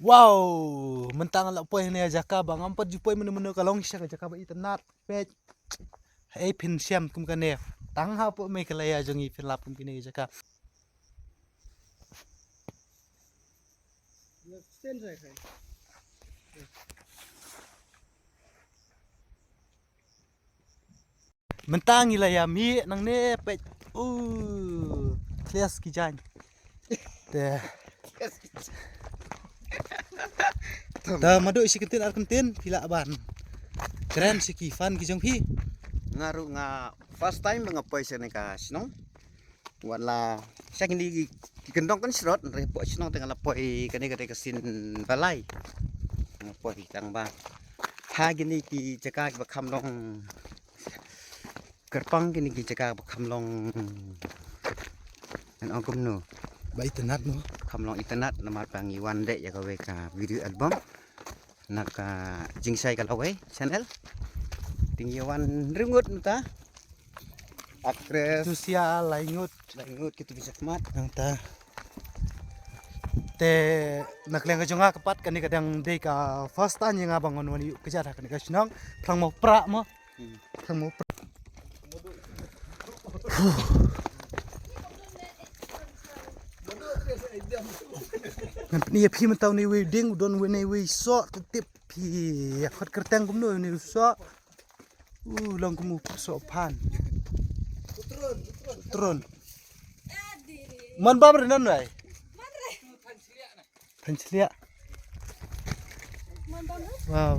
Wow, mentang la poi ne jaka bang ampar jupoi menu kalong sya jaka ba itnat pej. Pin syam kum kane. Tang ha po me kelaya jongi pin lapum kini jaka. Mentang ilaya mi nang ne pej. Klias ki jan. Teh. Ta madu isi kentin ar kentin pila ban. Keren si Kifan ki jong pi. Ngaru nga first time nga poi sa ka sinong wala sa kini gendong kan sirot re po sinong tengah lapoi kani ka sin balai nga poi kang ba ha gini ki jaka ba kamlong kerpang gini ki jaka ba kamlong an angkum no Ba itnat no. kamlong internet nama pangi one day ya ka we ka video album naka jingsai ka lawe channel tinggiwan ringut nuta akres Sosial laingut ringut gitu bisa kemat nang ta. Te nakleng ka jonga kapat kani kadang de ka first time nga bangon wani kejara kani ka sinong prang mo pra mo. Prang mo pra. Ni phi man taw ni wedding don we ni we so tip phi khot kerteng kum no ni so long kum so pan tron man ba ber nan nai Pancelia. Wow.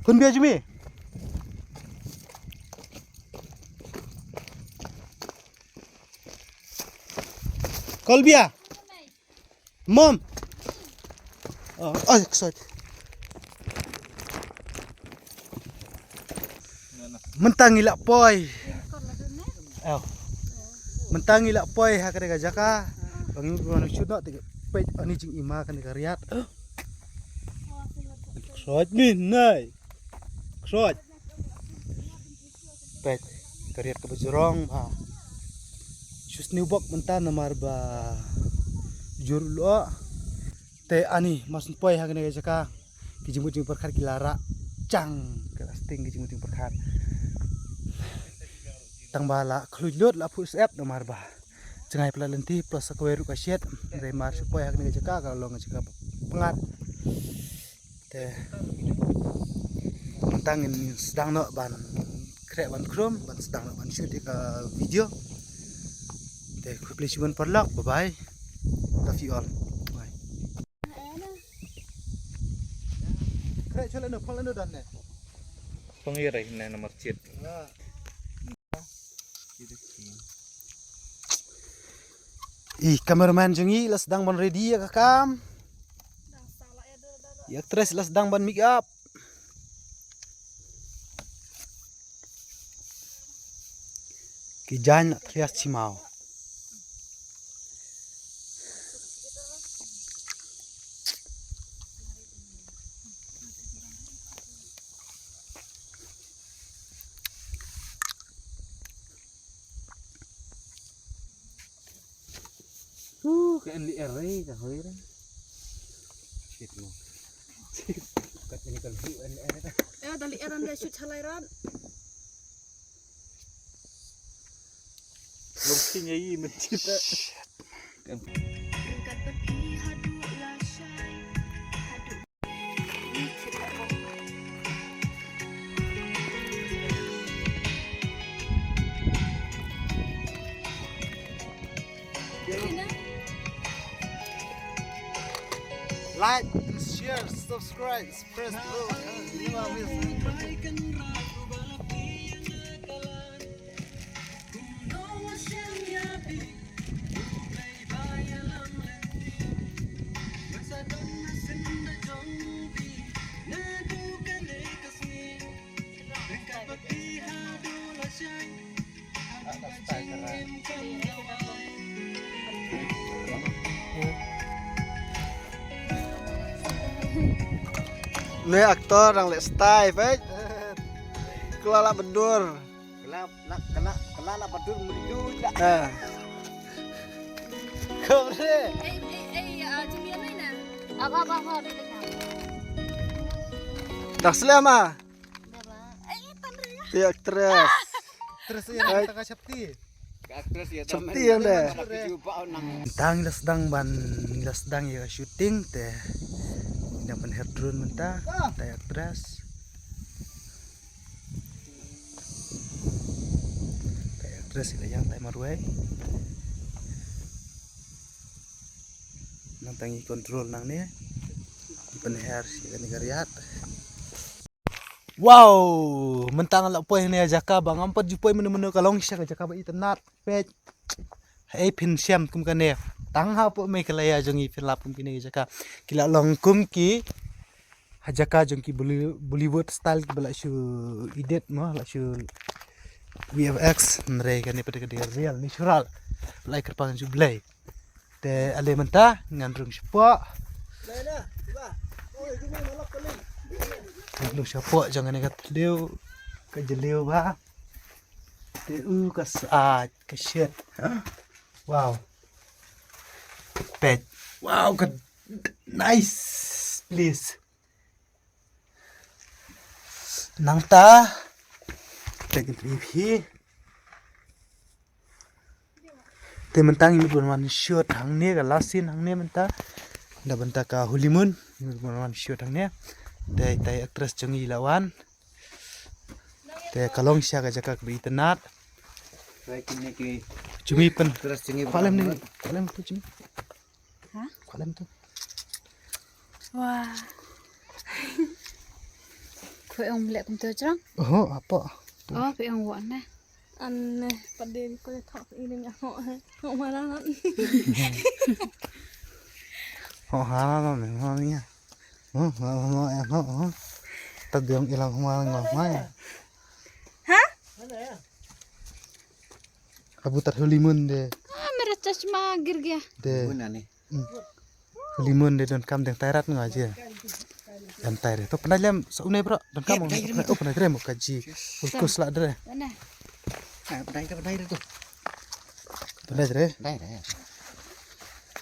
Kun biar jumi. Kolbia. Mom. Oh, sorry. Mentang ilak poi. Mentang ilak poi ha kada jaka. Bangi bukan shoot nak tiga pej ani jing ima kan kariat. Kroj ni nai. Kroj. Pej kariat ke bejorong ha. Shus new bok mentan namar ba jur lo. Te ani mas poi ha kan jaka. Kijimut jing perkar kilara cang kelas ting kijimut jing perkar. Tang bala khlulut la pu sep namar ba. Cengai pela lenti plus sakweru kasyet dari mar supaya hak ni jaka kalau ngajaka pengat teh mentang ini sedang nak ban krek ban krom ban sedang nak ban shoot ke video teh quickly cuman perlak bye bye love you all bye krek chale no phang no dan ne pengirai ini nomor cit. Kameraman jongi lah sedang ban ready ya kakam. Ya actress lah sedang ban make up. Kijan nak trias cimau. Ke NDR ka hoy ra. shit mo kat ini kan view NDR ta Dali eran dia shoot halairan. Lungking ai mencita. Like, share, subscribe, press bell. Nih aktor yang lek style, kelala bedur. Kelala bedur melidu dak. Kau ni. Jumlah mana? Apa bilik kamu. Dah selama. Udah bang. Tandri ya. Tiak terus. Terus yang kita Syapti. Aktres ya Syapti yang dah. Jumpa nang. Tang ila sedang ya syuting teh. Yang penher drone mentah, tayak terus. Tayak terus ila yang tay marway. Nang tangi kontrol nang ni. Penher si negariat. Wow, mentang ala poy ni jaka bang ampet jupoy menu-menu kalong sya jaka ba itnat pet. Hey pin syam kum kane. Tang ha po me kelaya jongi pin lapum kini jaka. Kila long kum ki hajaka jongki Bollywood style ki bala shu edit mo la shu VFX nre kani pada kadi real natural. Like kerpang ju blay. Te ale menta ngandrung spa. Lu siapa jangan nekat leu ke jeleu ba. Te ka saat ke shit. Wow. Pet. Wow, ka nice. Please. Nang ta. Take TV. Te mentang ini bukan shoot hang ni ka lasin hang ni menta. Da benta ka Holimun, ini bukan shoot hang ni. Tay aktris jongi lawan. Te kalong sya ka jaka bi tenat. Baik ini ki Cumi pen. terus jengi. Kalem ni. Kalem tu cumi. Hah? Kalem tu. Wah. Kau yang beli komputer cerang? Oh, apa? Oh, kau yang buat nah. Aneh, pada kau tak ini ngok marah nak. Oh, ha ni ni. Oh, em oh. Tag yang ilang kumalang ngomai. Hah? Kabutar Holimun de. Ah, merah cashma gir gaya. De Guna ni. Holimun de don kam deng tairat ngaji. Dan taire to pernah jam saunai bro dan kamu oh pernah kira mau kaji ulkus lah deh Mana? Pedai tu. pernah deh Pedai dah.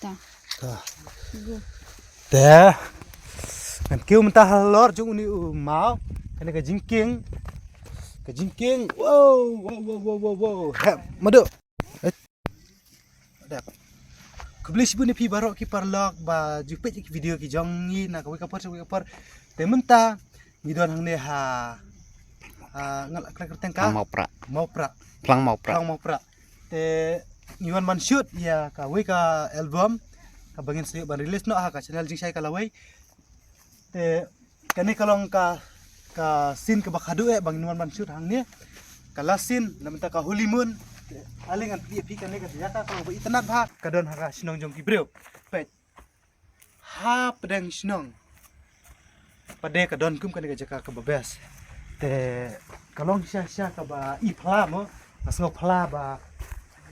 Tak. Tah. Teh. Kan kiu mentah halor jung uni mau. Kan ka jingking. Ka jingking. Wow. Madu. Ada. Kubeli sibuk ni pi barok ki parlok ba jupet ki video ki jongi na ka kapar te mentah midon hang ne ha ngal kerteng ka Mau pra. Plang mau Pelang mau pra. te Iwan man shoot ya ka album ka bangin sini ban release no ka channel jing sai ka lawai te kani kalong ka scene ka bakhadu bang Iwan man shoot hang ne ka last scene namenta ka Holimun alingan pi kan ka jaka kalau ba itnat ba kadon ha sinong jong ki breu pet ha pedang sinong pade kadon kum kan ka jaka ka babes te kalong sya ka ba ipla mo asngo pla ba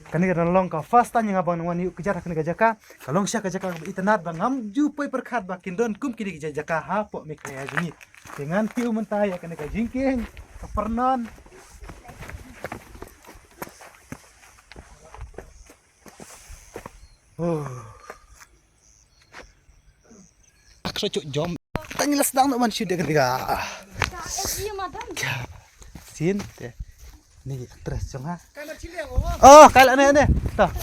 kan ka long ka first tanya ngabang wani kejar kan ka jaka kalong sya ka jaka ka itnat ba ngam ju poi perkhat ba kindon kum kini ka jaka ha po me kaya jini dengan piu mentaya kan ka jingking ka pernon. Aku cocok jom. Tanya lah sedang nak manusia dia ketika. Iya madam. Sin, deh. Ni terus jom ha. Oh, kalau ni. Tahu.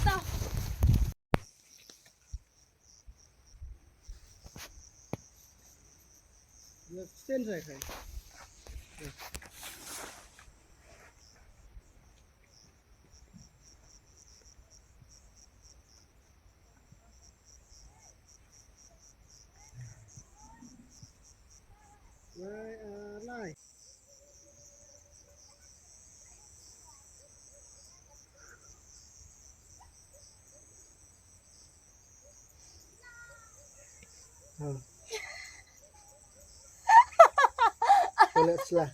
Boleh selah.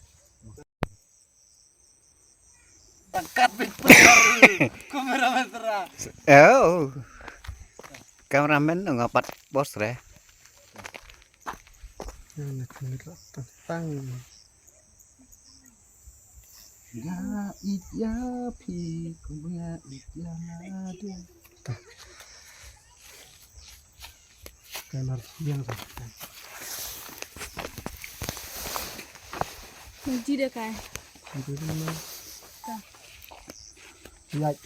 Tangkat kameramen terang. Oh. Kameramen ngapat bos re. Tang. Ya pi kumbaya ya nade. Kan harus yang sah. Muji deh kayak. Itu mah. Tah. Lihat.